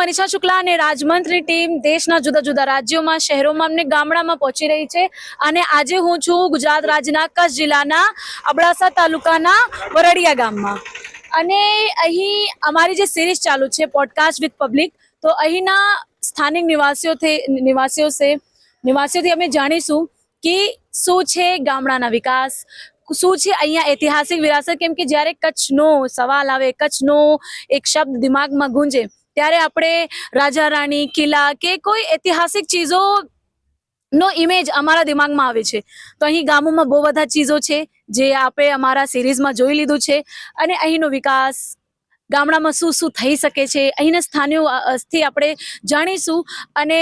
મનીષા શુક્લા અને રાજમંત્રી ટીમ દેશના જુદા જુદા રાજ્યોમાં શહેરોમાં અને ગામડામાં પહોંચી રહી છે અને આજે હું છું ગુજરાત રાજ્યના કચ્છ જિલ્લાના અબડાસા તાલુકાના વરડિયા ગામમાં અને અહીં અમારી જે સિરીઝ ચાલુ છે પોડકાસ્ટ વિથ પબ્લિક તો અહીંના સ્થાનિક નિવાસીઓથી અમે જાણીશું કે શું છે ગામડાના વિકાસ, શું છે અહીંયા ઐતિહાસિક વિરાસત, કેમ કે જ્યારે કચ્છનો સવાલ આવે, કચ્છનો એક શબ્દ દિમાગમાં ગુંજે ત્યારે આપણે રાજા રાણી, કિલ્લા કે કોઈ ઐતિહાસિક ચીજો નો ઇમેજ અમારા દિમાગમાં આવે છે. તો અહીં ગામોમાં બહુ બધા ચીજો છે જે આપણે અમારા સિરીઝમાં જોઈ લીધું છે અને અહીંનો વિકાસ, ગામડામાં શું શું થઈ શકે છે, અહીંના સ્થાનિકોથી આપણે જાણીશું અને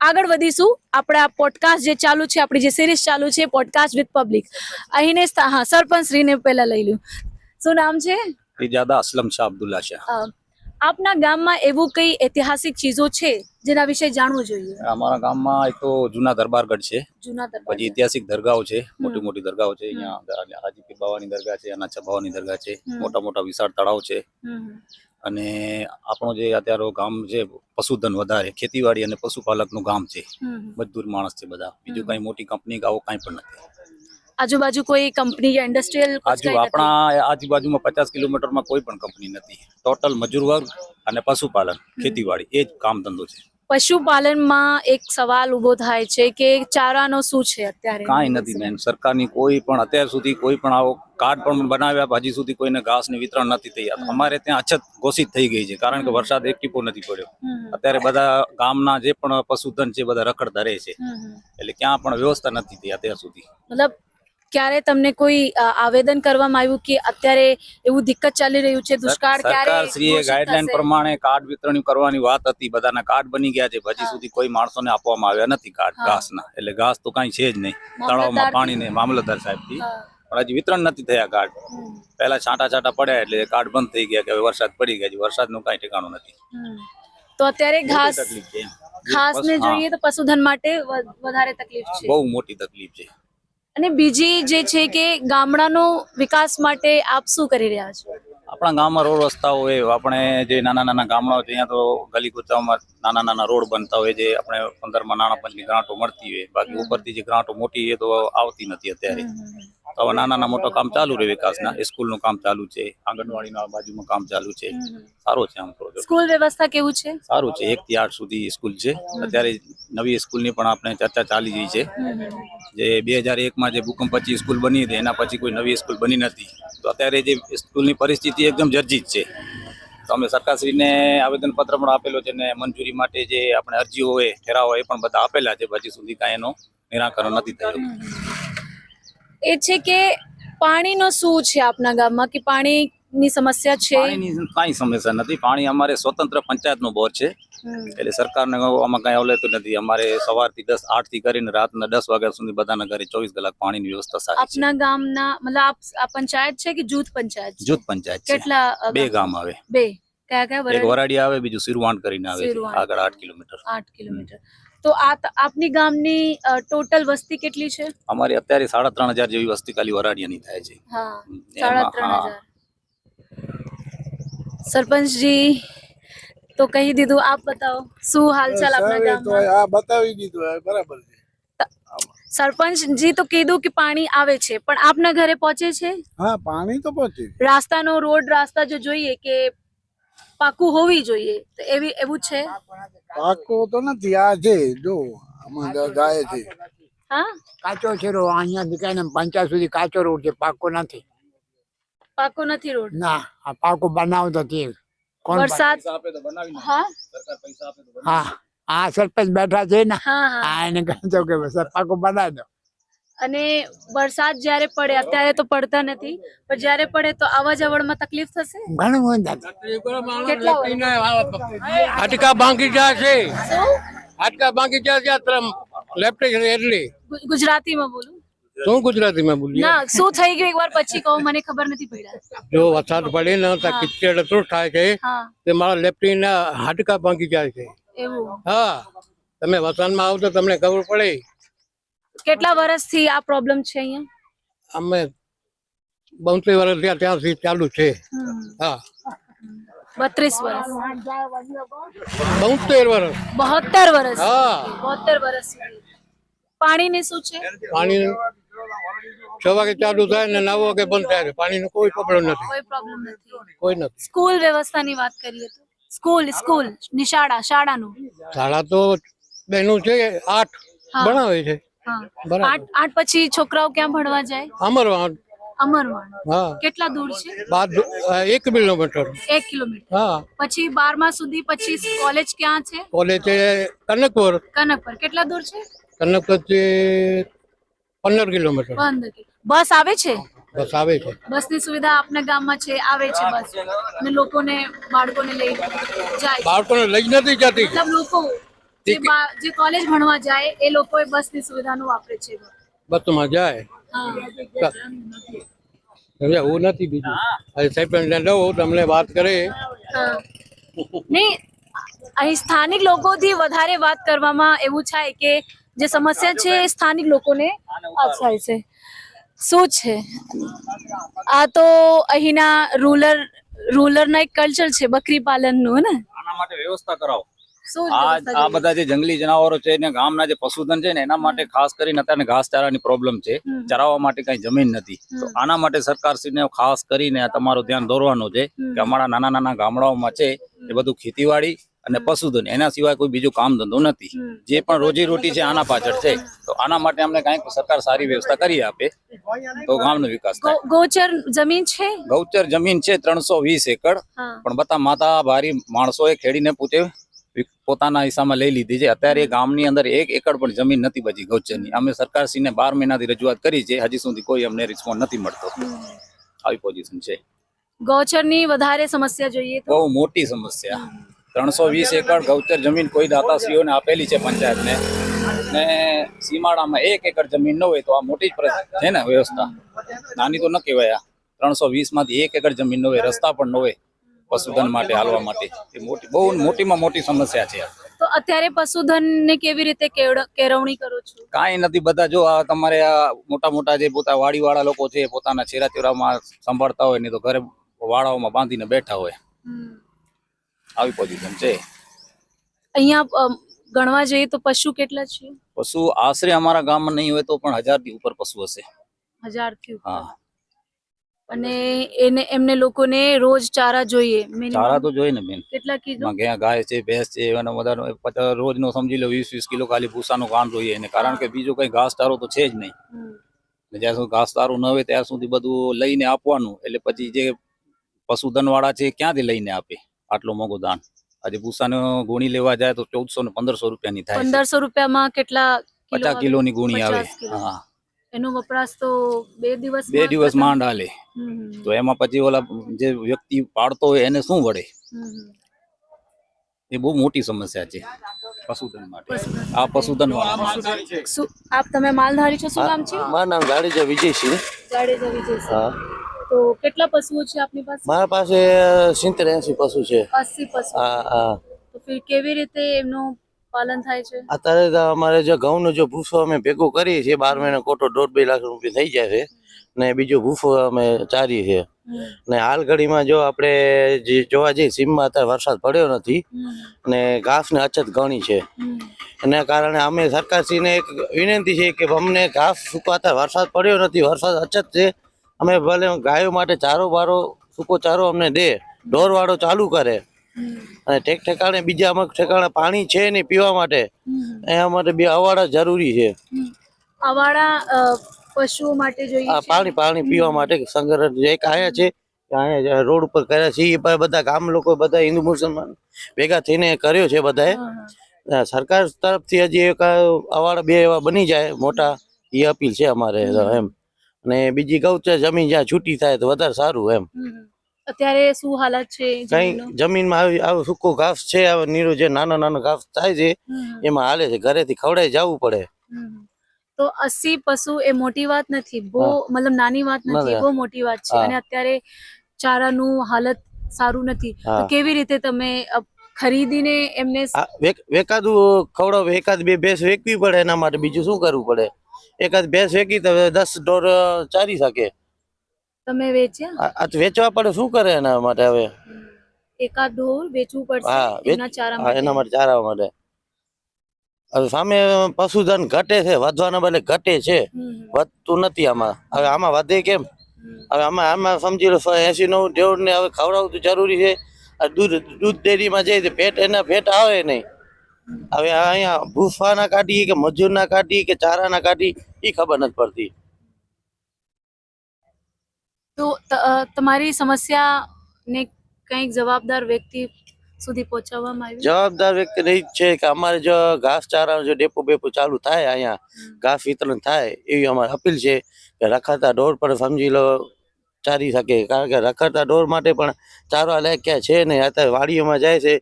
આગળ વધીશું. આપણા પોડકાસ્ટ જે ચાલુ છે, આપણી જે સિરીઝ ચાલુ છે પોડકાસ્ટ વિથ પબ્લિક, અહીંને સરપંચ શ્રીને પહેલા લઈ લ્યું. શું નામ છે? ઇજાદા અસલમ શાહ અબ્દુલ્લા શાહ. આપના ગામમાં એવું કઈ ઐતિહાસિક ચીજો છે જેના વિશે જાણવું જોઈએ? અમારા ગામમાં એક તો જૂના દરબારગઢ છે, જૂના દરબાર, પછી ઐતિહાસિક દરગાહો છે, મોટી મોટી દરગાહો છે. અહીંયા હાજી પીર બાવાની દરગાહ છે, અનાચા બાવાની દરગાહ છે, મોટા મોટા વિશાળ તળાવ છે. અને આપણો જે અત્યારે ગામ છે પશુધન વધારે, ખેતીવાડી અને પશુપાલકનું ગામ છે. મજદૂર માણસ છે બધા, બીજું કઈ મોટી કંપની આવું કઈ પણ નથી. આજુબાજુ કોઈ કંપની યા ઇન્ડસ્ટ્રીયલ? આપણા આજુબાજુમાં 50 કિલોમીટરમાં કોઈ પણ કંપની નથી. ટોટલ મજૂર વર્ગ અને પશુપાલન, ખેતીવાડી, એ જ કામ ધંધો છે. પશુપાલનમાં એક સવાલ ઉભો થાય છે કે ચારાનો શું છે અત્યારે? કાંઈ નથી બેન, સરકારની કોઈ પણ અત્યાર સુધી કોઈ પણ આવો કાર્ડ પણ બનાવ્યા, હજી સુધી કોઈને ઘાસનું વિતરણ નથી થયા. અમારે ત્યાં અછત ઘોષિત થઈ ગઈ છે કારણ કે વરસાદ એક ટીપો નથી પડ્યો. અત્યારે બધા ગામના જે પણ પશુધન છે બધા રખડતા રહે છે, એટલે ક્યાં પણ વ્યવસ્થા નથી થઈ અત્યાર સુધી. મતલબ ક્યારે તમને કોઈ આવેદન કરવામાં આવ્યું કે અત્યારે એવું દિક્કત ચાલી રહ્યું છે, દુષ્કાળ ક્યારે? સરકારશ્રીએ ગાઈડલાઈન પ્રમાણે કાર્ડ વિતરણ કરવાની વાત હતી, બધાના કાર્ડ બની ગયા છે, હજી સુધી કોઈ માણસોને આપવામાં આવ્યા નથી કાર્ડ ઘાસના. એટલે ઘાસ તો કઈ છે જ નહીં, તળાવમાં પાણી ને મામલતદાર સાહેબથી પણ હજી વિતરણ નથી થયા કાર્ડ. પહેલા છાંટા પડ્યા એટલે કાર્ડ બંધ થઈ ગયા કે હવે વરસાદ પડી ગયા છે, વરસાદનું કઈ ઠેકાણું નથી. તો અત્યારે ઘાસને જોઈએ તો પશુધન માટે વધારે તકલીફ છે, બહુ મોટી તકલીફ છે. અને બીજી જે છે કે ગામડાનો વિકાસ માટે આપ શું કરી રહ્યા છો? આપણા ગામમાં રોડ રસ્તાઓ હોય, આપણે જે નાના નાના ગામડાઓ છે ત્યાં તો ગલી કૂચામાં નાના નાના રોડ બનતા હોય, જે આપણે 15માં નાણાં પંચની ગ્રાન્ટો મળતી હોય. બાકી ઉપરથી જે ગ્રાન્ટો મોટી એ તો આવતી નથી અત્યારે. તો હવે નાના મોટા કામ ચાલુ રહે વિકાસના. સ્કૂલનું કામ ચાલુ છે, આંગણવાડીના બાજુમાં કામ ચાલુ છે. સારું છે આમ તો. સ્કૂલ વ્યવસ્થા કેવું છે? સારું છે, 1 થી 8 સુધી સ્કૂલ છે. અત્યારે નવી સ્કૂલની પણ આપણે ચર્ચા ચાલી રહી છે. જે 2001માં જે ભૂકંપ પછી સ્કૂલ બની હતી એના પછી કોઈ નવી સ્કૂલ બની નથી. તો અત્યારે જે સ્કૂલની પરિસ્થિતિ એકદમ જર્જરિત છે. તો અમે સરકારશ્રીને આવેદનપત્ર પણ આપેલો છે ને મંજૂરી માટે જે આપણે અરજીઓ હોય, ઠેરાવ હોય, એ પણ બધા આપેલા છે. હજી સુધી કાંઈ એનો નિરાકરણ નથી થયું. એ છે કે પાણીનો શું છે આપના ગામમાં, કે પાણીની સમસ્યા છે? પાણીની કાંઈ સમસ્યા નથી. પાણી અમારે સ્વતંત્ર પંચાયતનો બોર છે, એટલે સરકારને આમાં કાંઈ આવલેતું નથી. અમારે સવારથી 8 થી કરીને રાતના 10 વાગ્યા સુધી બધાના ઘરે 24 કલાક પાણીની વ્યવસ્થા સારી છે. આપના ગામના મતલબ આ પંચાયત છે કે જૂથ પંચાયત? જૂથ પંચાયત છે. કેટલા? 2 ગામ આવે. 2 કયા? એક વરાડી આવે, બીજું સિરવાણ કરીને આવે છે, આગળ 8 કિલોમીટર. 8 કિલોમીટર. તો આપની ગામની ટોટલ વસ્તી કેટલી છે? અમારી અત્યારે 3,500 જેવી વસ્તી ખાલી વરાડિયાની થાય છે. હા, 3,500. સરપંચજી તો કહી દીધું, આપ બતાવો શું હાલચાલ આપના ગામમાં? આ બતાવી દીધું, બરાબર છે. સરપંચજી તો કીધું કે પાણી આવે છે, પણ આપના ઘરે પહોંચે છે? હા, પાણી તો પહોંચે. રાસ્તાનો રસ્તા જો જોઈએ કે પાકું હોવી જોઈએ, તો એવું છે? પાકું તો નથી. આ છે જો આમાં જાય છે. હા, કાચો છે રોડ. અહીંયા દીકાને પંચાયત સુધી કાચો રોડ છે, પાકો નથી. પાકો નથી રોડ? ના, આ પાકો બનાવતો તે કોણ? વરસાદ હા હા, આ સરપંચ બેઠા છે ને, હા. આ એને કહેતો કે પાકો બનાવી દો. અને વરસાદ જ્યારે પડે, અત્યારે તો પડતા નથી, પણ જ્યારે પડે તો આવવા જવામાં તકલીફ થશે? ઘણું બધા હાટકા બાંકી જાય છે, હાટકા બાંકી જાય છે. લેફ્ટ એટલે ગુજરાતીમાં બોલું? શું ગુજરાતીમાં બોલીએ? ના, શું થઈ ગયું એકવાર પછી કહો, મને ખબર નથી પડ્યા. જો વરસાદ પડે ને તો કિચડ એટલું થાય છે કે મારા લેફ્ટના હાડકા ભાંગી જાય છે. એવું? હા, તમે વતનમાં આવો તો તમને ખબર પડે. કેટલા વર્ષથી આ પ્રોબ્લેમ છે અહીંયા? અમે 32 વર્ષ ત્યાંથી ચાલુ છે. હા, 32 વર્ષ 72 વર્ષ. 72 વર્ષ હા. 72 વર્ષ સુધી. પાણીની શું છે? પાણી 6 વાગે ચાલુ થાય ને 9 વાગે બંધ થાય છે. પાણીનો કોઈ પ્રોબ્લેમ નથી, કોઈ પ્રોબ્લેમ નથી. કોઈ નથી. સ્કૂલ વ્યવસ્થાની વાત કરીએ તો સ્કૂલ ની શાળાનું શાળા તો બેનું છે 8 હા. ભણાવે છે. હા બરાબર. 8 પછી છોકરાઓ ક્યાં ભણવા જાય? અમરવાડ. અમરવાડ. હા. કેટલા દૂર છે? 1 કિલોમીટર. 1 કિલોમીટર. હા. પછી 12મા સુધી પછી કોલેજ ક્યાં છે? કોલેજ છે કનકપુર. કનકપુર. કેટલા દૂર છે? કનકપુર થી 15 કિલોમીટર. 15 બસ આવે છે? બસ આવે છે. બસની સુવિધા આપના ગામમાં છે? આવે છે બસ અને લોકોને બાળકોને લઈ જાય? બાળકોને લઈ જ નથી જતી. મતલબ લોકો જે કોલેજ ભણવા જાય એ લોકો બસની સુવિધાનો વાપરે છે. બસમાં જાય. હા. હવે એવું નથી બીજું. હવે સાહેબ લઉં તમને વાત કરે. હા. નહીં, અહીં સ્થાનિક લોકોથી વધારે વાત કરવામાં એવું થાય કે જે સમસ્યા છે એ સ્થાનિક લોકોને આ થાય છે. શું છે આ? તો અહીંના રૂલરના એક કલ્ચર છે બકરી પાલનનું, ને આના માટે વ્યવસ્થા કરાવો. શું આ વ્યવસ્થા આ જોઈએ? બધા જે જંગલી જનાવરો છે ને ગામના જે પશુધન છે ને એના માટે ખાસ કરીને અત્યારે ઘાસચારાની પ્રોબ્લેમ છે. ચરાવવા માટે કઈ જમીન નથી, તો આના માટે સરકારશ્રીને ખાસ કરીને આ તમારું ધ્યાન દોરવાનું છે કે અમારા નાના નાના ગામડાઓમાં છે એ બધું ખેતીવાડી અને પશુધન, એના સિવાય કોઈ બીજું કામ ધંધો નથી. જે પણ રોજીરોટી છે આના પાછળ છે, તો આના માટે અમને કઈક સરકાર સારી વ્યવસ્થા કરી આપે તો ગામનો વિકાસ થાય. ગોચર જમીન છે? ગૌચર જમીન છે 320 એકડ, હા. પણ બધા માતા ભારી માણસોએ ખેડીને પોતે પોતાના હિસ્સામાં લઈ લીધી છે. અત્યારે ગામની અંદર 1 એકડ પણ જમીન નથી બચી ગૌચરની. અમે સરકારશ્રીને 12 મહિનાથી રજૂઆત કરી છે, હજી સુધી કોઈ અમને રિસ્પોન્સ નથી મળતો. આવી પોઝિશન છે. ગૌચરની વધારે સમસ્યા જોઈએ તો બહુ મોટી સમસ્યા. 320 એકડ ગૌચર જમીન કોઈ દાતાશ્રીઓને આપેલી છે પંચાયતને, ને સીમાડામાં 1 એકડ જમીન ન હોય તો આ મોટી જ છે ને વ્યવસ્થા. નાની તો ન કહેવાય. આ 320 માંથી 1 એકડ જમીન ન હોય, રસ્તા પણ ન હોય પશુધન માટે હાલવા માટે, એ મોટી બહુ મોટીમાં મોટી સમસ્યા છે. તો અત્યારે પશુધનને કેવી રીતે કેળવણી કરો છો? કાંઈ નથી. બધા જો આ તમારે આ મોટા મોટા જે પોતા વાડીવાળા લોકો છે પોતાના છેરા ચોરામાં સંભાળતા હોય, નહીં તો ઘરે વાડાઓમાં બાંધીને બેઠા હોય. આવી પોઝિશન છે. અહીંયા ગણવા જઈએ તો પશુ કેટલા છે? પશુ આશરે અમારા ગામમાં નહીં હોય તો પણ 1000 થી ઉપર પશુ હશે. 1000 થી ઉપર. હા. અને એમને લોકોને રોજ ચારા જોઈએ? ચારા તો જોઈએ ને બેન. કેટલા કીધું? ગાય છે, ભેંસ છે, એનો બધાનો રોજનો સમજી લો 20-20 કિલો ખાલી ભૂસાનું કામ જોઈએ એને, કારણ કે બીજું કઈ ઘાસચારો તો છે જ નહીં. જ્યાં સુધી ઘાસચારો ન હોય ત્યાં સુધી બધું લઈને આપવાનું. એટલે પછી જે પશુધન વાળા છે ક્યાંથી લઈને આપે આટલું મોંઘું દાન? આજે ભૂસાનો ગુણી લેવા જાય તો 1400 ને 1500 રૂપિયાની થાય. 1500 રૂપિયામાં કેટલા 50 કિલોની ગુણી આવે. 50 કિલો. હા. એનો વપરાશ તો 2 દિવસ માંડ હાલે. તો એમાં પછી ઓલા જે વ્યક્તિ પાડતો હોય એને શું વળે? એ બહુ મોટી સમસ્યા છે પશુધન માટે. આ પશુધન વાળા. આપ તમે માલધારી છો? શું નામ છે? મારું નામ જાડેજા વિજયસિંહ. જાડેજા વિજયસિંહ. હા. તો કેટલા પશુઓ છે આપની પાસે? મારા પાસે 70-80 પશુ છે. 80 પશુ. હા હા. તો ફિર કેવી રીતે એમનું પાલન થાય છે? અત્યારે તો અમારે જે ઘઉંનો જો ભૂસો અમે ભેગો કરીએ છીએ, 12 મહિના કોટો 1.5-2 લાખ રૂપિયા થઈ જાય છે, ને બીજો ભૂસો અમે ચારીએ છીએ. ને હાલ ઘડીમાં જો આપણે જે જોવા જઈએ સીમમાં અત્યારે વરસાદ પડ્યો નથી ને ઘાસની અછત ઘણી છે. એના કારણે અમે સરકારશ્રીને એક વિનંતી છે કે અમને ઘાસ સુકાતા વરસાદ પડ્યો નથી, વરસાદ અછત છે, અમે ભલે ગાયો માટે ચારો બારો સૂકો ચારો અમને દે, ઢોરવાળો ચાલુ કરે, અને ઠેકાણે બીજા અમુક ઠેકાણે પાણી છે નહીં પીવા માટે, એના માટે બે અવાડા જરૂરી છે. અવાડા પશુઓ માટે જોઈએ આ છે? પાણી પીવા માટે સંગ્રહ એક આયા છે, અહીંયા રોડ ઉપર કર્યા છે. એ બધા ગામ લોકો બધા હિન્દુ મુસલમાન ભેગા થઈને કર્યો છે બધાએ. સરકાર તરફથી હજી એક અવાડા 2 એવા બની જાય મોટા, એ અપીલ છે અમારે એમ. અને બીજી ગૌચર જમીન જ્યાં છૂટી થાય તો વધારે સારું એમ. અત્યારે શું હાલત છે કઈ જમીનમાં આવું સૂકો ઘાસ છે, નીરો જે નાનો ઘાસ થાય છે એમાં હાલે છે, ઘરેથી ખવડાઈ જવું પડે. તો 80 પશુ એ મોટી વાત નથી, બહુ મતલબ નાની વાત નથી, બહુ મોટી વાત છે. અને અત્યારે ચારાનું હાલત સારું નથી, તો કેવી રીતે તમે ખરીદીને એમને એકાદું ખવડાવ, 1-2 ભેંસ વેચવી પડે, એના માટે બીજું શું કરવું પડે? એકાદ ભેંસ વેચી તો 10 ઢોર ચારી શકે. તમે વેચ્યા? આ વેચવા પડે, શું કરે એના માટે? હવે એકાદ ઢોર વેચવું પડશે હા, એના ચારા હા, એના માટે ચારા માટે. હવે સામે પશુધન ઘટે છે, વધવાના બદલે ઘટે છે, વધતું નથી આમાં. હવે આમાં વધે કેમ? હવે આમાં સમજી લો 80-90 ઢોર ને હવે ખવડાવવું તો જરૂરી છે. આ દૂધ ડેરીમાં જાય તો ફેટ આવે નહીં. હવે અહીંયા ભૂસવાના કાઢી કે મજૂરના કાઢી કે ચારાના કાઢી એ ખબર નથી પડતી. તો તમારી સમસ્યાને કંઈક જવાબદાર વ્યક્તિ સુધી પહોંચાડવામાં આવી? જવાબદાર વ્યક્તિ રહી જ છે કે અમારે જો ઘાસચારા જો ડેપો બેપો ચાલુ થાય, અહીંયા ઘાસ વિતરણ થાય એવી અમારી અપીલ છે કે રખડતા ઢોર પર સમજી લો ચારી શકે. કારણ કે રખડતા ઢોર માટે પણ ચારવા લાયક ક્યાં છે નહીં. અત્યારે વાડીઓમાં જાય છે,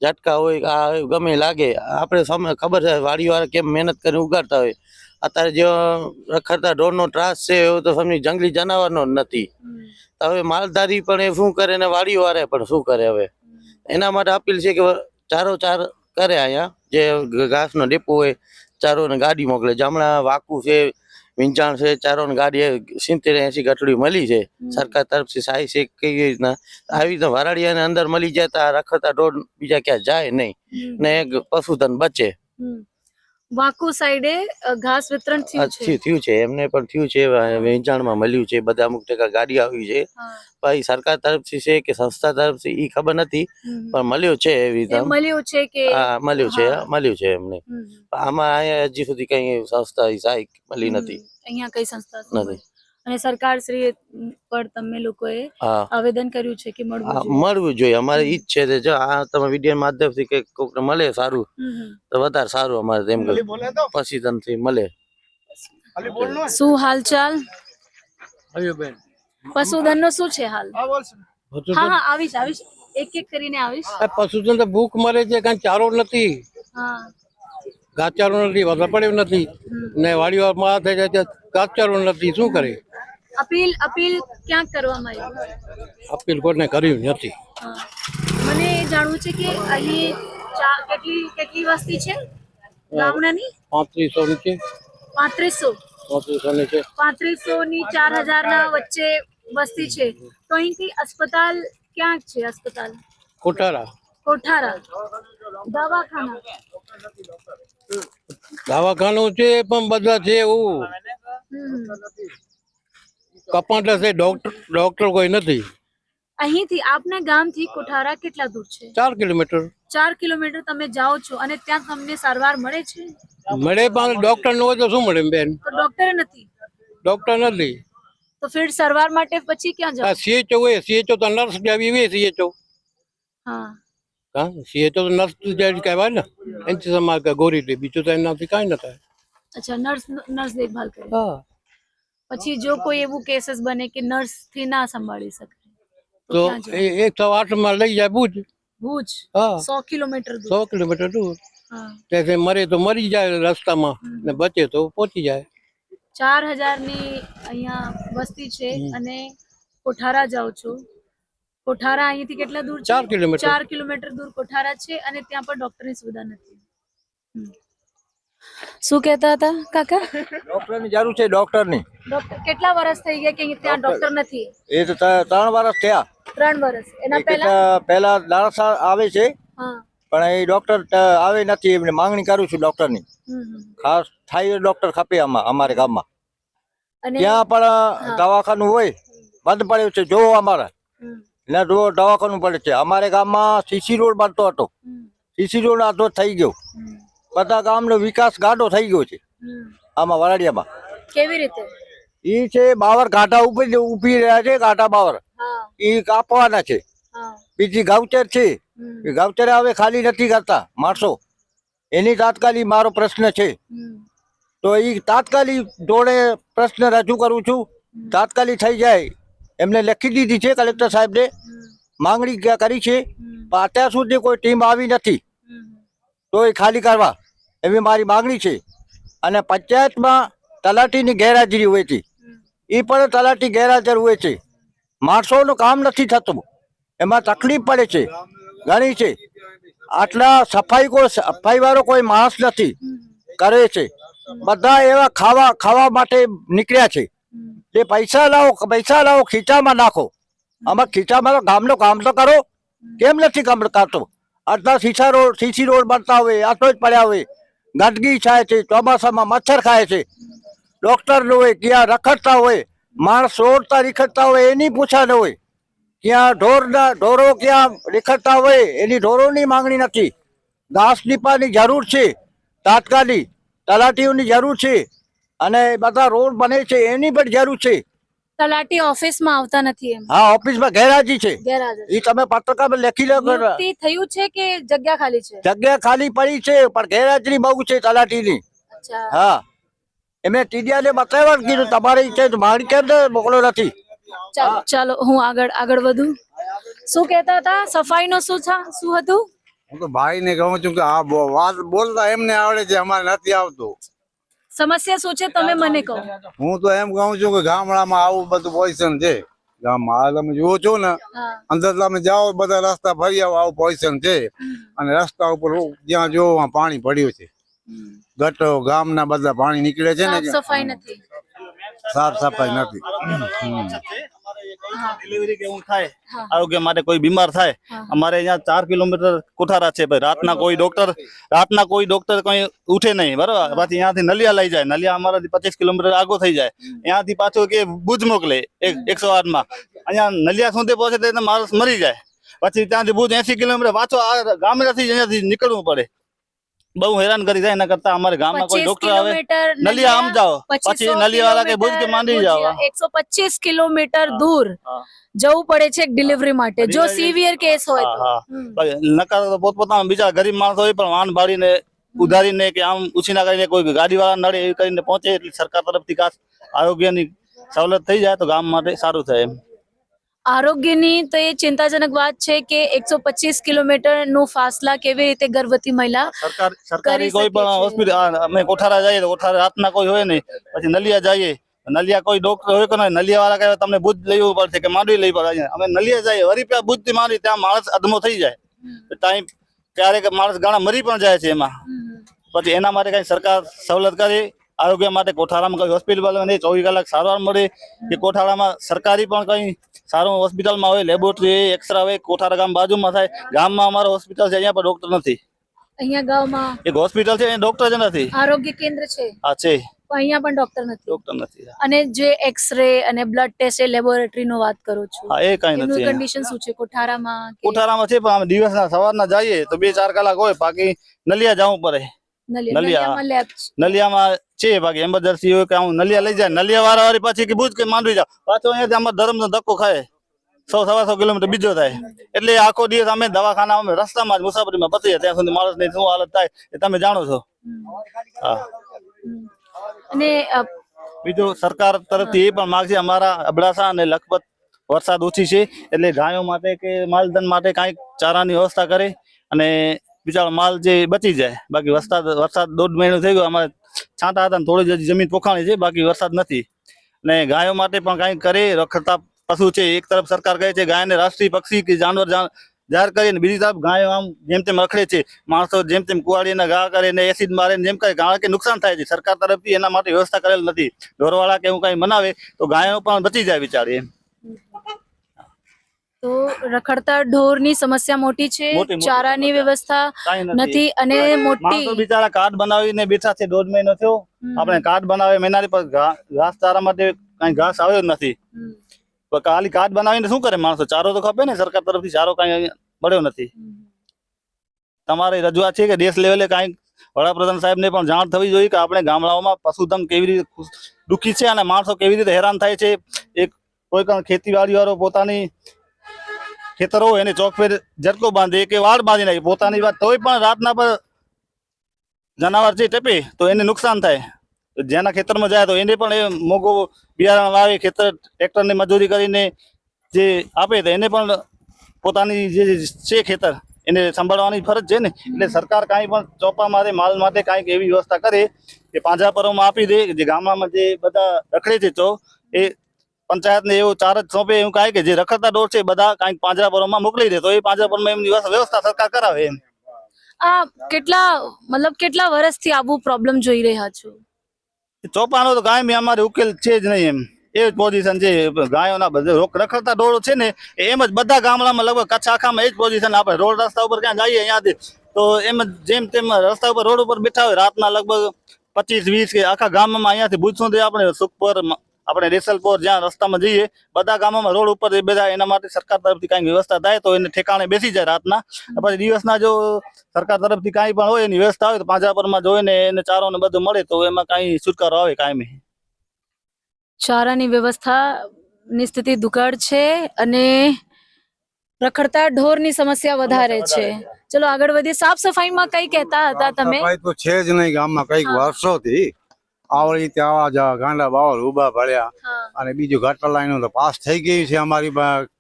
ઝટકા હોય આ ગમે લાગે. આપણે સમય ખબર છે વાડીવાળા કેમ મહેનત કરીને ઉગાડતા હોય. અત્યારે જે રખડતા ઢોરનો ત્રાસ છે એવો તો સમજી જંગલી જનાવરનો નથી. હવે માલધારી પણ એ શું કરે ને વાડીવાળા પણ શું કરે. હવે એના માટે અપીલ છે કે ચારો કરે. અહીંયા જે ઘાસનો ડેપો હોય ચારોને ગાડી મોકલે. હમણાં વાકુ છે, વિંચાણ છે, ચારોની ગાડી 70-80 ગઠડી મળી છે સરકાર તરફથી. સહાય છે કઈ રીતના આવી રીતે વરાડિયાને અંદર મળી જાય તો આ રખડતા ઢોર બીજા ક્યાં જાય નહીં ને પશુધન બચે. વાકુ સાઈડે ઘાસ વિતરણ થયું છે, એમને પણ થયું છે. વેચાણમાં મળ્યું છે, બધા અમુક ટકા ગાડી આવી છે. ભાઈ સરકાર તરફથી છે કે સંસ્થા તરફથી ઈ ખબર નથી, પણ મળ્યો છે એવી રીતે. મળ્યું છે કે હા, મળ્યું છે એમને. આમાં અહીંયા હજી સુધી કઈ સંસ્થા સહાય મળી નથી. અહીંયા કઈ સંસ્થા નથી. અને સરકાર શ્રી પર તમે લોકોએ આવેદન કર્યું છે કે મળવું જોઈએ. અમારે ઈ જ છે. જો આ તમે વિડીયો માધ્યમથી કઈક કોઈને મળે સારું તો વધારે સારું. અમારે તેમ કે પશુધનથી મળે. શું હાલચાલ? પશુધનનો શું છે હાલ? હા, આવીશ એક કરીને આવીશ. પશુધન તો ભૂખ મરે છે, કારણ ચારો નથી, ઘાસચારો નથી, વધારે પડ્યો નથી ને વાડીઓ માં થઈ જાય છે, ઘાસચારો નથી. શું કરે? અપીલ ક્યાં કરવામાં આવી? અપીલ કોઈને કર્યું નથી. મને એ જાણવું છે કે અહીં કેટલી વસ્તી છે ગામડાની? 3500 ની છે. 3500 ની છે. 3500 ની 4000 ના વચ્ચે વસ્તી છે. તો અહીંથી અસ્પતાલ ક્યાં છે? અસ્પતાલ કોઠારા. દવાખાનું છે પણ બધા છે એવું કપાંટા છે. ડોક્ટર કોઈ નથી. અહીંથી આપના ગામથી કોઠારા કેટલા દૂર છે? 4 કિલોમીટર. 4 કિલોમીટર તમે જાઓ છો અને ત્યાં તમને સારવાર મળે છે? મળે પણ ડોક્ટર ન હોય તો શું મળે બેન? તો ડોક્ટર નથી. ડોક્ટર નથી તો ફિર સારવાર માટે પછી ક્યાં જાવ? સીએચઓ હોય. સીએચઓ તો નર્સ જેવી હોય. સીએચઓ સીએચઓ તો નર્સ જેવી કહેવાય ને. એનથી સમાજ ગોરી દે, બીજું તો એનાથી કાંઈ ન થાય. અચ્છા, નર્સ દેખભાલ કરે. પછી જો કોઈ એવું કેસીસ બને કે નર્સ થી ના સંભાળી શકે તો 108 માં લઈ જાય. ભુજ 100 કિલોમીટર દૂર. 100 કિલોમીટર દૂર. ત્યાંથી મરે તો મરી જાય રસ્તામાં ને બચે તો પહોંચી જાય. 4000 ની અહીંયા વસ્તી છે અને કોઠારા જાઓ છો. કોઠારા અહીંથી કેટલા દૂર છે? 4 કિલોમીટર. 4 કિલોમીટર દૂર કોઠારા છે અને ત્યાં પણ ડોક્ટરની સુવિધા નથી. શું કહેતા હતા કાકા? ડોક્ટરની જરૂર છે. ડોક્ટરની કેટલા વર્ષ થઈ ગયા કે ત્યાં ડોક્ટર નથી? એ તો 3 વર્ષ થયા. 3 વર્ષ. એના પહેલા દાણસાર આવે છે પણ એ ડોક્ટર આવે નથી. એમને માંગણી કરું છું ડોક્ટરની. ખાસ થાય ડોક્ટર ખપે અમારે ગામમાં. ત્યાં પણ દવાખાનું હોય બંધ પડ્યું છે. જો અમારે દવાખાનું પડે છે. અમારે ગામમાં સીસી રોડ બનતો હતો. સીસી રોડ આધો થઈ ગયો. બધા ગામનો વિકાસ ગાઢો થઈ ગયો છે આમાં વરાડિયામાં. કેવી રીતે? ઈ છે બાવર ઘાટા ઉભી રહ્યા છે. ઘાટા બાવર ઈ કાપવાના છે. બીજી ગાવચર છે. એ ગાવચરે હવે ખાલી નથી કરતા માણસો. એની તાત્કાલિક મારો પ્રશ્ન છે. તો એ તાત્કાલિક જોડે પ્રશ્ન રજૂ કરું છું. તાત્કાલિક થઈ જાય. એમને લખી દીધી છે કલેક્ટર સાહેબને. માંગણી કરી છે પણ અત્યાર સુધી કોઈ ટીમ આવી નથી. તો એ ખાલી કરવા એવી મારી માંગણી છે. અને પંચાયતમાં તલાટીની ગેરહાજરી હોય છે. એ પણ તલાટી ગેરહાજર હોય છે. માણસોનું કામ નથી થતું. એમાં તકલીફ પડે છે ઘણી છે. આટલા સફાઈ વાળો કોઈ માણસ નથી કરે છે. બધા એવા ખાવા માટે નીકળ્યા છે. જે પૈસા લાવો ખીચામાં નાખો. આમાં ખીચામાં ગામનું કામ તો કરો. કેમ નથી કાઢતો? અડધા સીસી રોડ બનતા હોય, આટલો જ પડ્યા હોય, ગંદકી થાય છે, ચોમાસામાં મચ્છર ખાય છે, ડોક્ટર ન હોય, ક્યાં રખડતા હોય, માણસ રોડતા રીખડતા હોય એની પૂછા ન હોય, ક્યાં ઢોરો ક્યાં રીખડતા હોય એની ઢોરોની માંગણી નથી. ઘાસ દીપાની જરૂર છે, તાત્કાલિક તલાટીઓની જરૂર છે, અને બધા રોડ બને છે એની પણ જરૂર છે. તલાટી ઓફિસમાં આવતા નથી એમ હા, ઓફિસમાં ગેરહાજી છે. ગેરહાજર એ તમે પત્રકારમાં લખી લો. નિયુક્તિ થયું છે કે જગ્યા ખાલી છે? જગ્યા ખાલી પડી છે પણ ગેરહાજરી બહુ છે તલાટીની. અચ્છા. હા, એમે ટીડિયાને બતાવ્યા કીધું તમારી ઈચ્છા છે, મારી કેમ મોકલો નથી. ચાલો હું આગળ વધું. શું કહેતા હતા? સફાઈનો શું હતું? હું તો ભાઈ ને કહું છું કે આ વાત બોલતા એમને આવડે છે, અમારે નથી આવતું. સમસ્યા શું છે તમે મને કહો. હું તો એમ કહું છું કે ગામડામાં આવું બધું પોઝિશન છે. ગામમાં આ તમે જુઓ છો ને, હા. અંદર તમે જાઓ બધા રસ્તા ફરી આવો, આવું પોઝિશન છે. અને રસ્તા ઉપર જ્યાં જોવો ત્યાં પાણી પડ્યું છે. ગટરો ગામના બધા પાણી નીકળે છે ને, સાફ સફાઈ નથી. સાફ સફાઈ નથી. ડિલિવરી કેવું થાય, આરોગ્ય માટે કોઈ બીમાર થાય, અમારે અહીંયા 4 કિલોમીટર કોઠારા છે ભાઈ. રાતના કોઈ ડોક્ટર કઈ ઉઠે નહીં, બરાબર. પછી અહીંયાથી નલિયા લઈ જાય, નલિયા અમારાથી 25 કિલોમીટર આગો થઈ જાય, અહીંયાથી પાછો કે ભુજ મોકલે 108 માં. અહીંયા નલિયા સુધી પહોંચે તો માણસ મરી જાય. પછી ત્યાંથી ભુજ 80 કિલોમીટર પાછો આ ગામડાથી અહીંયાથી નીકળવું પડે. બહુ હેરાન કરી જાય. એના કરતા અમારે ગામમાં કોઈ ડોક્ટર આવે, નલિયા આમ જાઓ, પછી નલિયા વાળા કે ભુજ કે માંડવી જાઓ. 125 કિલોમીટર દૂર જવું પડે છે ડિલિવરી માટે, જો સિવિયર કેસ હોય તો. નકાર તો પોતપોતાના બીજા ગરીબ માણસો હોય પણ વાહન ભાડીને ઉધારીને કે આમ ઉછીના કરીને કોઈ ગાડી વાળા નડે એવી કરીને પહોંચે. એટલે સરકાર તરફથી ખાસ આરોગ્યની સવલત થઈ જાય તો ગામ માટે સારું થાય એમ. આરોગ્યની તો એ ચિંતાજનક વાત છે કે 125 કિલોમીટર નું ફાસલા કેવી રીતે ગર્ભવતી મહિલા સરકારી કોઈ પણ હોસ્પિટલ, અમે કોઠારા જઈએ તો કોઠારા રાતના કોઈ હોય નહીં, પછી નલિયા જઈએ, નલિયા કોઈ ડોક્ટર હોય કે નહીં, નલિયા વાળા કહે તમને ભુજ લેવું પડશે કે માંડવી લઈ પડે. અમે નલિયા જઈએ, વરી ત્યાં ભુજ થી માંડવી, ત્યાં માણસ અધમો થઈ જાય. ટાઈમ ક્યારેક માણસ ઘણા મરી પણ જાય છે એમાં. પછી એના માટે કઈ સરકાર સવલત કરે. આરોગ્ય માટે કોઠારામાં કઈ હોસ્પિટલ 24 કલાક સારવાર મળે, કે કોઠારામાં સરકારી પણ કઈ સારું હોસ્પિટલમાં હોય, લેબોરેટરી હોય, એક્સરા હોય. કોઠારા ગામ બાજુમાં થાય, ગામમાં અમારો હોસ્પિટલ છે, અહીંયા પણ ડોક્ટર નથી. અહીંયા ગામમાં એક હોસ્પિટલ છે, અહીંયા ડોક્ટર જ નથી. આરોગ્ય કેન્દ્ર છે, હા છે, પણ અહીંયા પણ ડોક્ટર નથી. નથી. અને જે એક્સરે અને બ્લડ ટેસ્ટ એ લેબોરેટરી નો વાત કરું છું, હા, એ કઈ એનું નથી. કન્ડિશન શું છે કોઠારામાં? કોઠારામાં છે પણ અમે દિવસના સવારના જઈએ તો 2-4 કલાક હોય, બાકી નલિયા જવું પડે. નલિયામાં લેબ છે. નલિયામાં છે, બાકી એમરજન્સી હોય કે હું નલિયા લઈ જાય, નલિયા વાળી પાછી કે ભુજ કે માંડવી જાવ, પાછો અહીંયાથી અમારા ધર્મનો ધક્કો ખાય. 100-125 કિલોમીટર બીજો થાય. એટલે આખો દિવસ અમે દવાખાના અમે રસ્તામાં જ મુસાફરીમાં પતી જાય, ત્યાં સુધી માણસની શું હાલત થાય એ તમે જાણો છો. હા. અને બીજું સરકાર તરફથી એ પણ માંગ છે, અમારા અબડાસા અને લખપત વરસાદ ઓછી છે, એટલે ગાયો માટે કે માલધન માટે કાંઈક ચારાની વ્યવસ્થા કરે અને બિચારો માલ જે બચી જાય. બાકી વરસાદ 1.5 મહિનો થઈ ગયો, અમારે છાંટા હતા, થોડી જ જમીન પોખાણી છે, બાકી વરસાદ નથી. અને ગાયો માટે પણ કાંઈક કરે. રખડતા પશુ છે, એક તરફ સરકાર કહે છે ગાયને રાષ્ટ્રીય પક્ષી કે જાનવર જાહેર કરીને, બીજી તરફ ગાયો આમ જેમ તેમ રખડે છે. માણસો જેમ તેમ કુવાડીને ઘા કરે ને એસિડ મારે જેમ કરે, કારણ કે નુકસાન થાય છે. સરકાર તરફથી એના માટે વ્યવસ્થા કરેલ નથી. ઢોરવાળા કે એવું કઈ બનાવે તો ગાયો પણ બચી જાય બિચારી એમ. તો રખડતા ઢોરની સમસ્યા મોટી છે, ચારાની વ્યવસ્થા નથી, અને મોટી બિચારા કાર્ડ બનાવીને બેઠા છે. 1.5 મહિનો થયો, આપણે કાર્ડ બનાવે મહિનાની પર ઘાસ ચારા માટે કઈ ઘાસ આવ્યો જ નથી. ખાલી કાર્ડ બનાવીને શું કરે માણસો? ચારો તો ખપે ને, સરકાર તરફથી ચારો કઈ મળ્યો નથી. તમારી રજૂઆત છે કે દેશ લેવલે કઈ વડાપ્રધાન સાહેબ ને પણ જાણ થવી જોઈએ કે આપણે ગામડાઓમાં પશુધન કેવી રીતે દુઃખી છે અને માણસો કેવી રીતે હેરાન થાય છે. એક કોઈ પણ ખેતીવાડી વાળો પોતાની ખેતર હોય એને ચોક ફેર ઝટકો બાંધે કે વાડ બાંધી નાખે પોતાની વાત, તોય પણ રાતના પર જનાવર છે ટપે તો એને નુકસાન થાય. જેના ખેતરમાં જાય તો એને પણ એ મોંઘું બિયારણ વાવે, ખેતર ટ્રેક્ટરની મજૂરી કરીને જે આપે તો એને પણ પોતાની જે છે ખેતર એને સંભાળવાની ફરજ છે ને. એટલે સરકાર કાંઈ પણ ચોપા માટે માલ માટે કાંઈક એવી વ્યવસ્થા કરે કે પાંજરાપરોમાં આપી દે. જે ગામડામાં જે બધા રખડે છે તો એ પંચાયતને એવું ચાર જ સોંપે, એવું કાંઈ કે જે રખડતા ઢોર છે બધા કાંઈક પાંજરાપરોમાં મોકલી દે તો એ પાંજરાપોરમાં એમની વ્યવસ્થા સરકાર કરાવે એમ. આ કેટલા વર્ષથી આવું પ્રોબ્લેમ જોઈ રહ્યા છો? ચોપાનો તો કાંઈ અમારે ઉકેલ છે જ નહીં એમ. એ જ પોઝિશન છે. ગાયોના બધે રખડતા ઢોરો છે ને એમ જ બધા ગામડામાં લગભગ કચ્છ આખામાં એ જ પોઝિશન. આપણે રોડ રસ્તા ઉપર ક્યાં જઈએ અહીંયાથી તો એમ જ જેમ તેમ રસ્તા ઉપર રોડ ઉપર બેઠા હોય રાતના લગભગ 25-20 કે આખા ગામમાં અહીંયાથી ભુજ સુધી આપણે સુખપર આપણે રેસલપોર જ્યાં રસ્તામાં જઈએ બધા ગામોમાં રોડ ઉપર એ બધા એના માટે સરકાર તરફથી કાંઈ વ્યવસ્થા થાય તો એને ઠેકાણે બેસી જાય રાતના. પછી દિવસના જો સરકાર તરફથી કાંઈ પણ હોય એની વ્યવસ્થા હોય તો પાંજરાપોરમાં જોઈને એને ચારો ને બધું મળે તો એમાં કાંઈ છુટકારો આવે કાયમી. ચારાની વ્યવસ્થાની સ્થિતિ દુકાળ છે અને રખડતા ઢોરની સમસ્યા વધારે છે. ચલો આગળ વધીએ. સાફ સફાઈમાં કઈ કહેતા હતા તમે? સફાઈ તો છે જ નહીં ગામમાં કઈક વર્ષોથી આવડી રીતે આવા જવા ગાંડા બાવળ ઉભા ભર્યા અને બીજું ગટર લાઈનો તો પાસ થઈ ગઈ છે અમારી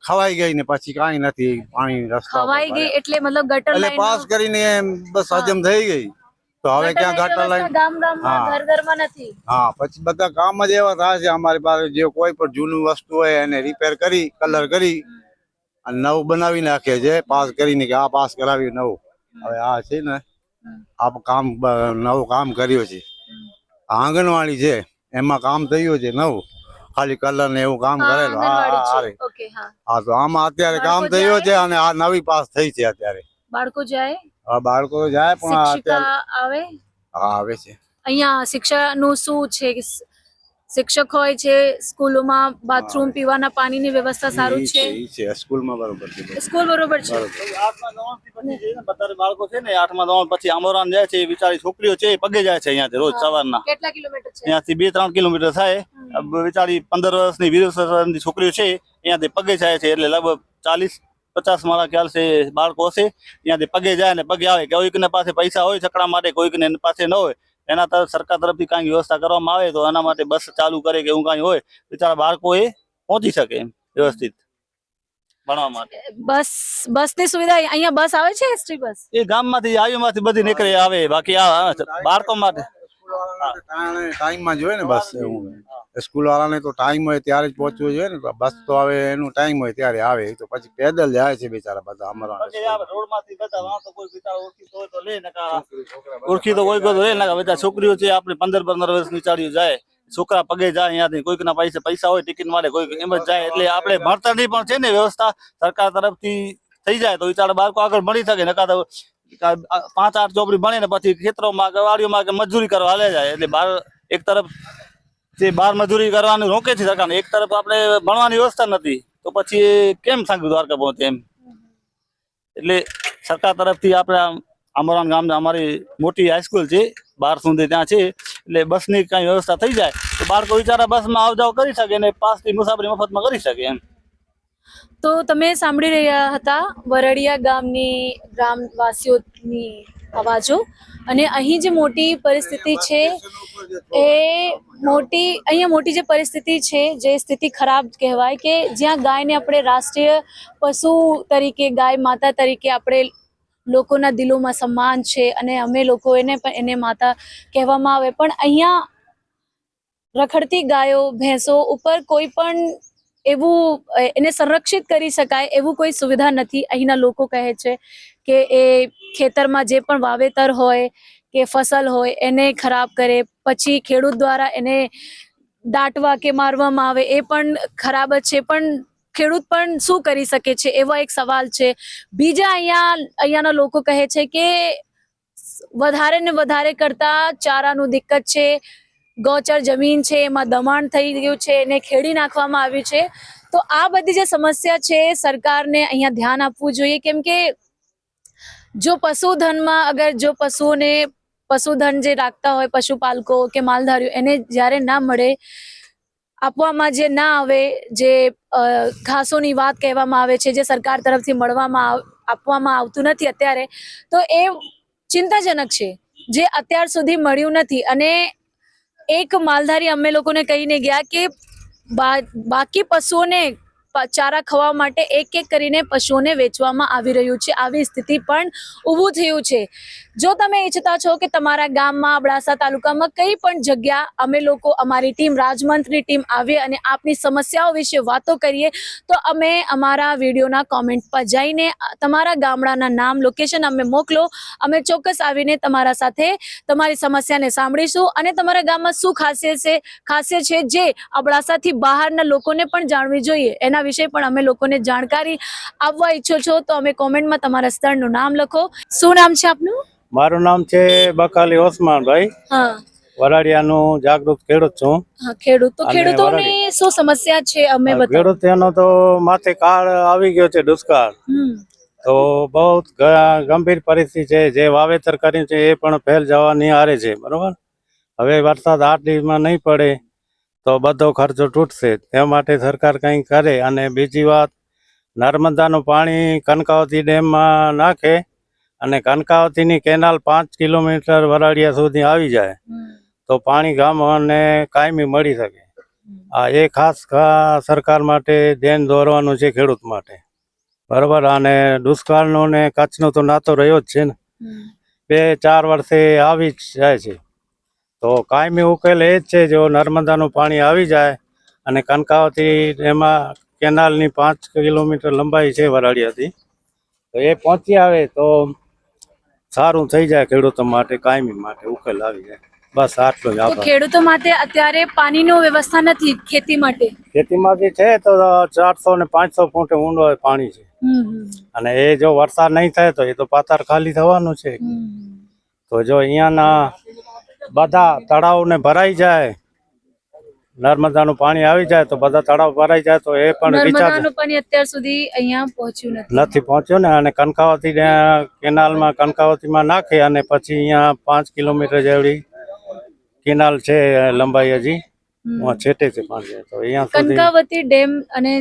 ખવાઈ ગઈ ને પછી કાંઈ નથી પાણી રસ્તા ખવાઈ ગઈ એટલે મતલબ ગટર એટલે લાઈન પાસ કરીને બસ હજમ થઈ ગઈ તો હવે ક્યાં ગટર લાઈન ગામ ગામમાં ઘર ઘરમાં નથી. હા પછી બધા કામ જ એવા થાય છે અમારી પાસે જે કોઈ પણ જૂનું વસ્તુ હોય એને રિપેર કરી કલર કરી અને નવું બનાવી નાખે છે પાસ કરીને કે આ પાસ કરાવ્યું નવું. હવે આ છે ને આ કામ નવું કામ કર્યું છે. આંગણવાડી છે એમાં કામ થયું છે નવું ખાલી કલર ને એવું કામ કરેલું. ઓકે હા. હા તો આમાં અત્યારે કામ થયું છે અને આ નવી પાસ થઈ છે અત્યારે. બાળકો જાય, હવે બાળકો તો જાય પણ આ અત્યારે શિક્ષિકા આવે. હા આવે છે. અહીંયા શિક્ષાનું શું છે? શિક્ષક હોય છે સ્કૂલોમાં, બાથરૂમ પીવાના પાણીની વ્યવસ્થા સારું છે? ઈ છે સ્કૂલમાં બરોબર છે. સ્કૂલ બરોબર છે. 8મા 9મા પછી છે ને બધા બાળકો છે ને 8મા 9મા પછી આમોરાન જાય છે. બિચારી છોકરીઓ છે એ પગે જાય છે અહીંયાથી રોજ સવારના. કેટલા કિલોમીટર છે? અહીંયાથી 2-3 કિલોમીટર થાય. બિચારી 15 વર્ષની 20 વર્ષની છોકરીઓ છે અહીંયાથી પગે જાય છે એટલે લગભગ 40-50 મારા ખ્યાલ છે બાળકો હશે અહીંયાથી પગે જાય ને પગે આવે. કોઈકને પાસે પૈસા હોય છકડા માટે કોઈકને પાસે ન હોય એના તરફ સરકાર તરફથી કાંઈ વ્યવસ્થા કરવામાં આવે તો એના માટે બસ ચાલુ કરે કે એવું કાંઈ હોય બિચારા બાળકો એ પહોંચી શકે એમ વ્યવસ્થિત ભણવા માટે. બસની સુવિધા અહીંયા બસ આવે છે? એસટી બસ એ ગામમાંથી આયુમાંથી બધી નીકળે આવે બાકી આ બાળકો માટે ટાઈમમાં જોઈએ ને બસ એવું સ્કૂલ વાળાને તો ટાઈમ હોય ત્યારે જ પહોંચવું જોઈએ ને તો બસ તો હવે એનું ટાઈમ હોય ત્યારે આવે તો પછી પેદલ જાય છે બિચારા બધા અમારા રોડમાંથી બધા વાંધો કોઈ બિચારો ઓળખીતો હોય તો લે નકા ઓળખીતો કોઈ કોઈ લે નકા બધા છોકરીઓ છે આપણે 15 વર્ષની ચાડીઓ જાય છોકરા પગે જાય અહીંયાથી કોઈકના પૈસા હોય ટિકિટ માટે કોઈ એમ જ જાય એટલે આપણે ભણતરની પણ છે ને વ્યવસ્થા સરકાર તરફથી થઈ જાય તો બિચારા બાળકો આગળ ભણી શકે નકા તો 5-8 ચોપડી ભણે ને પછી ખેતરોમાં કે વાડીઓમાં કે મજૂરી કરવા હાલે જાય એટલે એક તરફ જે બાર મજૂરી કરવાનું રોકે છે સરકાર એક તરફ આપણે ભણવાની વ્યવસ્થા નથી તો પછી કેમ સાંગી દ્વારકા પહોંચે એમ એટલે સરકાર તરફથી આપણે આમોરાન ગામમાં અમારી મોટી હાઈસ્કૂલ છે 12 સુધી ત્યાં છે એટલે બસની કાંઈ વ્યવસ્થા થઈ જાય તો બાળકો બિચારા બસમાં આવ જાવ કરી શકે ને પાસની મુસાફરી મફતમાં કરી શકે એમ. તો તમે સાંભળી રહ્યા હતા વરડિયા ગામની ગ્રામવાસીઓની અવાજો અને અહીં જે મોટી પરિસ્થિતિ છે એ અહીંયા મોટી જે પરિસ્થિતિ છે જે સ્થિતિ ખરાબ કહેવાય કે જ્યાં ગાયને આપણે રાષ્ટ્રીય પશુ તરીકે ગાય માતા તરીકે આપણે લોકોના દિલોમાં સન્માન છે અને અમે લોકો એને માતા કહેવામાં આવે પણ અહીંયા રખડતી ગાયો ભેંસો ઉપર કોઈ પણ એવું એને સંરક્ષિત કરી શકાય એવું કોઈ સુવિધા નથી. અહીંના લોકો કહે છે કે એ ખેતરમાં જે પણ વાવેતર હોય કે ફસલ હોય એને ખરાબ કરે પછી ખેડૂત દ્વારા એને દાટવા કે મારવામાં આવે એ પણ ખરાબ જ છે પણ ખેડૂત પણ શું કરી શકે છે એવો એક સવાલ છે. બીજા અહીંયાના લોકો કહે છે કે વધારે ને વધારે કરતા ચારાનું દિક્કત છે, ગૌચર જમીન છે એમાં દબાણ થઈ ગયું છે એને ખેડી નાખવામાં આવ્યું છે. તો આ બધી જે સમસ્યા છે સરકારને અહીંયા ધ્યાન આપવું જોઈએ કેમ કે જો પશુધનમાં અગર જો પશુધન જે રાખતા હોય પશુપાલકો કે માલધારીઓ એને જ્યારે ના મળે આપવામાં જે ના આવે જે ઘાસોની વાત કહેવામાં આવે છે જે સરકાર તરફથી આપવામાં આવતું નથી અત્યારે તો એ ચિંતાજનક છે જે અત્યાર સુધી મળ્યું નથી. અને એક માલધારી અમે લોકોને કહીને ગયા કે બાકી પશુઓને ચારા ખવા માટે એક એક કરીને પશુઓને વેચવામાં આવી રહ્યું છે. આવી સ્થિતિ પણ ઊભું થયું છે. જો તમે ઈચ્છતા છો કે તમારા ગામમાં અબડાસા તાલુકામાં કઈ પણ જગ્યા અમે લોકો અમારી ટીમ રાજમંત્રની ટીમ આવે અને આપની સમસ્યાઓ વિશે વાતો કરીએ તો અમે અમારા વિડીયોના કોમેન્ટ પર જઈને તમારા ગામડાના નામ લોકેશન અમે મોકલો. અમે ચોક્કસ આવીને તમારા સાથે તમારી સમસ્યાને સાંભળીશું અને તમારા ગામમાં શું ખાસિયત છે જે અબડાસાથી બહારના લોકોને પણ જાણવી જોઈએ એના વિશે પણ અમે લોકોને જાણકારી આપવા ઈચ્છો છો તો અમે કોમેન્ટમાં તમારા સ્થળનું નામ લખો. શું નામ છે આપનું? મારું નામ છે બકાલી ઓસમાનભાઈ, હા વરાડિયાનું જાગૃત ખેડૂત છું. હા, ખેડૂત તો અને ખેડૂતોની શું સમસ્યા છે અમે બતાવો. ખેડૂતોનો તો માથે કાળ આવી ગયો છે, દુષ્કાળ. તો બહુ ગંભીર પરિસ્થિતિ છે. જે વાવેતર કર્યું છે એ પણ ફેલ જવાની હારે છે. બરોબર, હવે વરસાદ 8 દિવસમાં નહીં પડે તો બધો ખર્ચો તૂટશે. તે માટે સરકાર કંઈ કરે. અને બીજી વાત, નર્મદાનું પાણી કનકાવતી ડેમમાં નાખે અને કનકાવતીની કેનાલ 5 કિલોમીટર વરાડિયા સુધી આવી જાય તો પાણી ગામને કાયમી મળી શકે. આ એ ખાસ સરકાર માટે ધ્યાન દોરવાનું છે ખેડૂત માટે. બરોબર, અને દુષ્કાળનો ને કચ્છનો તો નાતો રહ્યો જ છે ને. 2-4 વર્ષે આવી જ જાય છે. તો કાયમી ઉકેલ એ જ છે, જો નર્મદાનું પાણી આવી જાય અને કનકાવતી એમાં કેનાલની 5 કિલોમીટર લંબાઈ છે વરાડિયાથી, તો એ પહોંચી આવે તો સારું થઈ જાય ખેડૂતો માટે, કાયમી માટે ઉકેલ આવી જાય. બસ આટલું જ. તો આભાર. ખેડૂતો માટે અત્યારે પાણીની વ્યવસ્થા નથી ખેતી માટે. ખેતીમાંથી છે તો 400 ને 500 ફૂટ ઊંડો પાણી છે. અને એ જો વરસાદ નહીં થાય તો એ તો પાતાર ખાલી થવાનું છે. તો જો અહીંયાના બધા તળાવને ભરાઈ જાય, નર્મદાનું પાણી આવી જાય તો બધા તળાવ ભરાઈ જાય તો એ પણ નર્મદાનું પાણી અત્યાર સુધી અહીંયા પહોંચ્યું નથી પહોંચ્યો ને. અને કનકાવતી કેનાલમાં કનકાવતીમાં નાખે અને પછી અહીંયા 5 કિલોમીટર જેવડી કેનાલ છે લંબાઈ, હજી છેટે છે પાણી. તો અહીંયા સુધી કનકાવતી ડેમ અને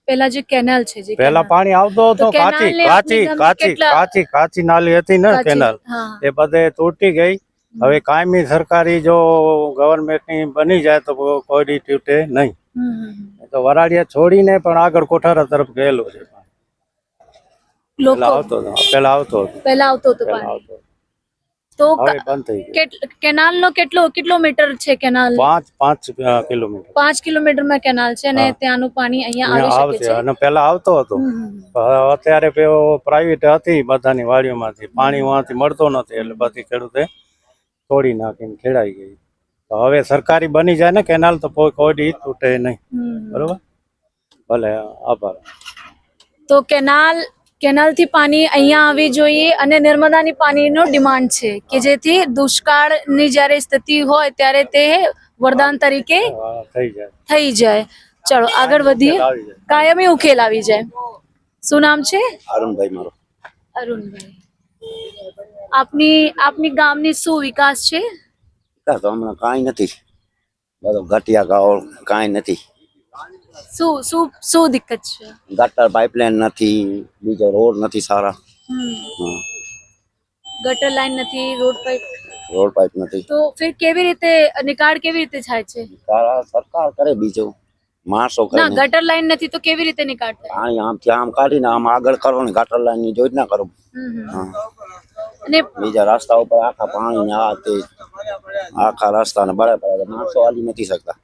પેલા જે કેનાલ છે જે પેલા પાણી આવતો હતો, તો કેનાલને કાચી આપની ગામમાં કાચી નાલી હતી ને કાચી, કેનાલ, હા. એ બધે તૂટી ગઈ. હવે કાયમી સરકારી જો ગવર્મેન્ટની બની જાય તો કોઈ દી તૂટે નહીં. તો વરાડિયા છોડીને પણ આગળ કોઠારા તરફ ગયેલો છે. લોકો પેલા આવતો હતો. પાણી. તો હવે બંધ થઈ ગયું. કેનાલનો કેટલો મીટર છે કેનાલ? 5 કિલોમીટર. 5 કિલોમીટરમાં કેનાલ છે અને ત્યાંનું પાણી અહીંયા આવી શકે આવશે. છે. અને પેલા આવતો હતો. અત્યારે પ્રાઇવેટ હતી બધાની વાડીઓમાંથી, પાણી વાંથી મળતો નથી એટલે બધી ખેડૂતે તોડી નાખીને ખેડાઈ ગઈ. તો હવે સરકારી બની જાય ને કેનાલ તો કોઈ દી તૂટે નહીં. બરોબર, ભલે, આભાર. તો કેનાલથી પાણી અહીંયા આવી જોઈએ અને નર્મદાની પાણીનો ડિમાન્ડ છે કે જેથી દુષ્કાળની જ્યારે સ્થિતિ હોય ત્યારે તે વરદાન તરીકે થઈ જાય. ચલો આગળ વધીએ. કાયમી ઉકેલ આવી જાય. શું નામ છે? અરુણભાઈ મારો. અરુણભાઈ, આપની ગામની શું વિકાસ છે? તો હમણાં કાંઈ નથી, બધો ઘટિયા ગાળ, કાંઈ નથી. શું દિક્કત છે? ગટર પાઇપલાઇન નથી, બીજો રોડ નથી સારા, ગટર લાઈન નથી, રોડ પાઇપ નથી. તો ફિર કેવી રીતે નિકાળ કેવી રીતે થાય છે? સારા સરકાર કરે, બીજું માણસો કરે. ના, ગટર લાઈન નથી તો કેવી રીતે નિકાળ થાય? પાણી આમથી આમ કાઢીને આમ આગળ કરો ને, ગટર લાઈન ની યોજના કરો. અને બીજા રસ્તા ઉપર આખા પાણી ને આ તે આખા રસ્તા ને બરાબર માણસો હાલી નથી શકતા.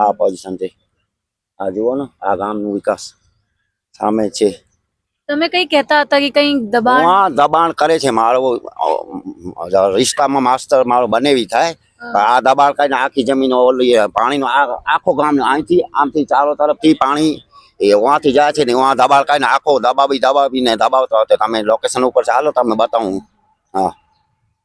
આ પોઝિશન છે. આ જુઓ ને, આ ગામનો વિકાસ સામે છે. તમે કઈ કહેતા હતા કે કઈ દબાણ કરે છે. મારો રિશ્તામાં માસ્તર મારો બનેવી થાય, આ દબાણ કરીને આખી જમીન ઓલી પાણીનો આખો ગામ અહીંથી આમથી ચારો તરફથી પાણી એ વાંથી જાય છે ને, વાં દબાણ કરીને આખો દબાવીને દબાવતો હતો. તમે લોકેશન ઉપર ચાલો, તમને બતાવું. હા,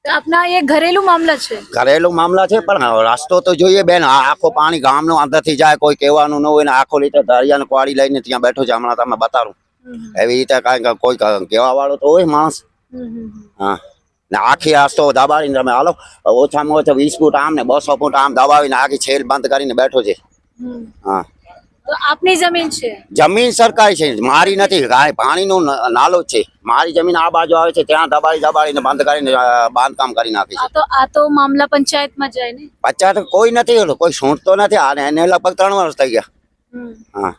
આપના એ ઘરેલું મામલા છે? ઘરેલું મામલા છે, પણ રસ્તો તો જોઈએ બેન. આખો પાણી ગામનો અંદરથી જાય, કોઈ કહેવાનું ન હોય ને આખો લીટર દરિયાને કોળી લઈને ત્યાં બેઠો છે. હમણાં તમે બતાવું એવી રીતે કાંઈ કોઈ કહેવા વાળો તો હોય માણસ. હા, ને આખી રસ્તો દબાવીને તમે હાલો, ઓછામાં ઓછા 20 ફૂટ આમ ને 200 ફૂટ આમ દબાવીને આખી છેલ બંધ કરીને બેઠો છે. હા, તો આપની જમીન છે? જમીન સરકારી છે, મારી નથી. પાણીનો નાલો છે. મારી જમીન આ બાજુ આવે છે, ત્યાં દબાડીને બંધ કરીને બાંધકામ કરી નાખે છે. આ તો મામલા પંચાયતમાં જાય ને? પંચાયત કોઈ નથી, કોઈ સૂંટતો નથી. અને એને લગભગ 3 વર્ષ થઈ ગયા. હા,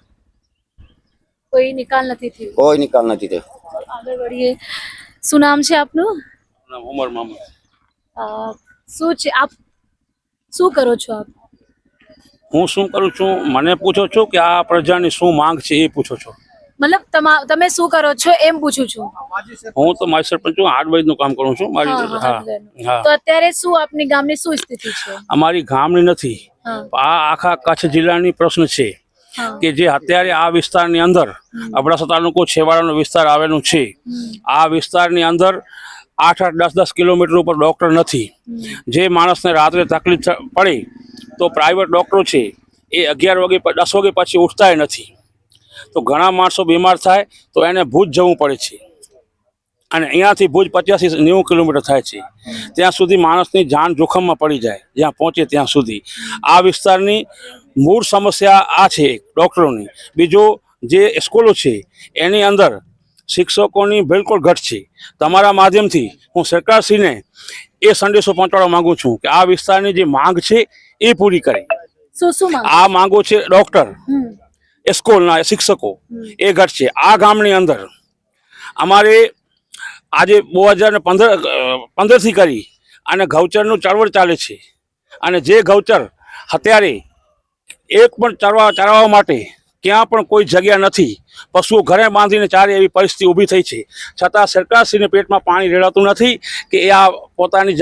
કોઈ નિકાલ નથી થયો. કોઈ નિકાલ નથી થયો. આગળ વધીએ. શું નામ છે આપનું? ઉમર મામદ. શું છે આપ શું કરો છો આપ? હું શું કરું છું મને પૂછો છો કે આ પ્રજાની શું માંગ છે એ પૂછો છો? મતલબ તમે શું કરો છો એમ પૂછું છું. હું તો મારી સરપંચ છું, હાર્ડવેરનું કામ કરું છું. હા, મારી હા તો અત્યારે શું આપની ગામની શું સ્થિતિ છે? અમારી ગામની નથી, હા, આ આખા કચ્છ જિલ્લાની પ્રશ્ન છે હા. કે જે અત્યારે આ વિસ્તારની અંદર અબડાસા તાલુકો છેવાડાનો વિસ્તાર આવેલું છે. આ વિસ્તારની અંદર 8-10 કિલોમીટર ઉપર ડૉક્ટર નથી. જે માણસને રાત્રે તકલીફ પડે તો પ્રાઇવેટ ડૉક્ટરો છે એ 11 વાગે 10 વાગે પછી ઉઠતાય નથી. તો ઘણા માણસો બીમાર થાય તો એને ભુજ જવું પડે છે, અને અહીંયાથી ભુજ 85-90 કિલોમીટર થાય છે. ત્યાં સુધી માણસની જાન જોખમમાં પડી જાય જ્યાં પહોંચે ત્યાં સુધી. આ વિસ્તારની મૂળ સમસ્યા આ છે ડૉક્ટરોની. બીજું જે સ્કૂલો છે એની અંદર શિક્ષકોની બિલકુલ ઘટ છે. તમારા માધ્યમથી હું સરકારશ્રીને એ સંદેશો પહોંચાડવા માંગુ છું કે આ વિસ્તારની જે માંગ છે એ પૂરી કરે. શું માંગો? આ માંગો છે ડૉક્ટર, સ્કૂલના શિક્ષકો, એ ઘટ છે. આ ગામની અંદર અમારે આજે 2015થી કરી અને ગૌચરનું ચળવળ ચાલે છે, અને જે ગૌચર અત્યારે એક પણ ચરવા માટે ક્યાં પણ કોઈ જગ્યા નથી. પશુઓ ઘરે બાંધીને ચારે એવી પરિસ્થિતિ ઊભી થઈ છે. છતાં સરકારશ્રીને પેટમાં પાણી રેડાતું નથી કે એ આ પોતાની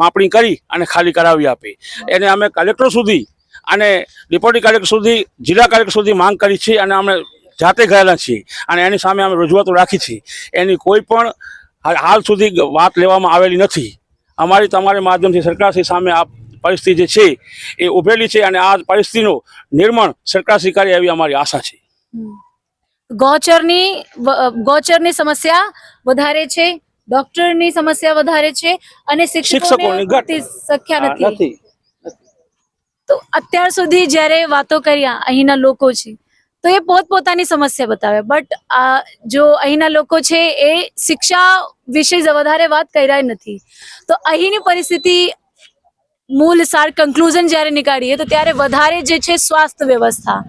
માપણી કરી અને ખાલી કરાવી આપે. એને અમે કલેક્ટર સુધી અને ડેપ્યુટી કલેક્ટર સુધી, જિલ્લા કલેક્ટર સુધી માંગ કરી છે, અને અમે જાતે ગયેલા છીએ અને એની સામે અમે રજૂઆતો રાખી છે. એની કોઈ પણ હાલ સુધી વાત લેવામાં આવેલી નથી. અમારી તમારા માધ્યમથી સરકારશ્રી સામે આ પરિસ્થિતિ જે છે એ ઉભેલી છે, અને આ પરિસ્થિતિનું નિર્માણ સરકારશ્રી કરે એવી અમારી આશા છે. ગૌચરની સમસ્યા વધારે છે, ડોક્ટરની સમસ્યા વધારે છે, અને શિક્ષકોની સંખ્યા નથી. તો અત્યાર સુધી જ્યારે વાતો કર્યા અહીંના લોકો છે તો એ પોતપોતાની સમસ્યા બતાવે, બટ જો અહીંના લોકો છે એ શિક્ષા વિશે વધારે વાત કર્યા નથી. તો અહીંની પરિસ્થિતિ મૂળ સાર કન્ક્લુઝન જ્યારે નીકાળીએ તો ત્યારે વધારે જે છે સ્વાસ્થ્ય વ્યવસ્થા.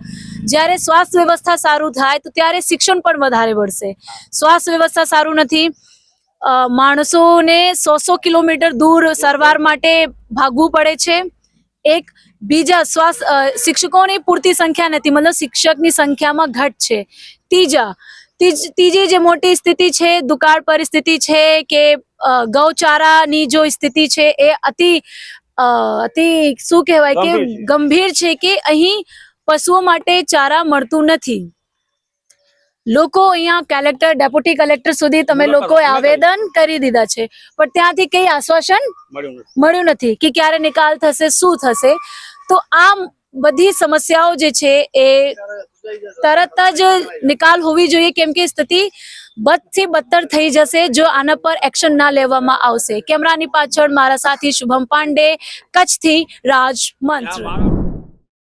જ્યારે સ્વાસ્થ્ય વ્યવસ્થા સારું થાય તો ત્યારે શિક્ષણ પણ વધારે વધશે. સ્વાસ્થ્ય વ્યવસ્થા સારું નથી, માણસોને 100 કિલોમીટર દૂર સારવાર માટે ભાગવું પડે છે. એક બીજા શિક્ષકોની પૂરતી સંખ્યા નથી, મતલબ શિક્ષકની સંખ્યામાં ઘટ છે. ત્રીજી જે મોટી સ્થિતિ છે દુકાળ પરિસ્થિતિ છે કે ગૌચારાની જો સ્થિતિ છે એ અતિ શું કહેવાય કે ગંભીર છે કે અહીં પશુઓ માટે ચારા મળતું નથી. લોકો અહીંયા કલેક્ટર, ડેપ્યુટી કલેક્ટર સુધી તમે લોકોએ આવેદન કરી દીધા છે, પણ ત્યાંથી કઈ આશ્વાસન મળ્યું નથી કે ક્યારે નિકાલ થશે, શું થશે. તો આ બધી સમસ્યાઓ જે છે એ તરત જ નિકાલ હોવી જોઈએ, કેમ કે સ્થિતિ બદથી બદતર થઈ જશે જો આના પર એક્શન ના લેવામાં આવશે. કેમેરાની પાછળ મારા સાથી શુભમ પાંડે, કચ્છથી રાજ મંત્ર.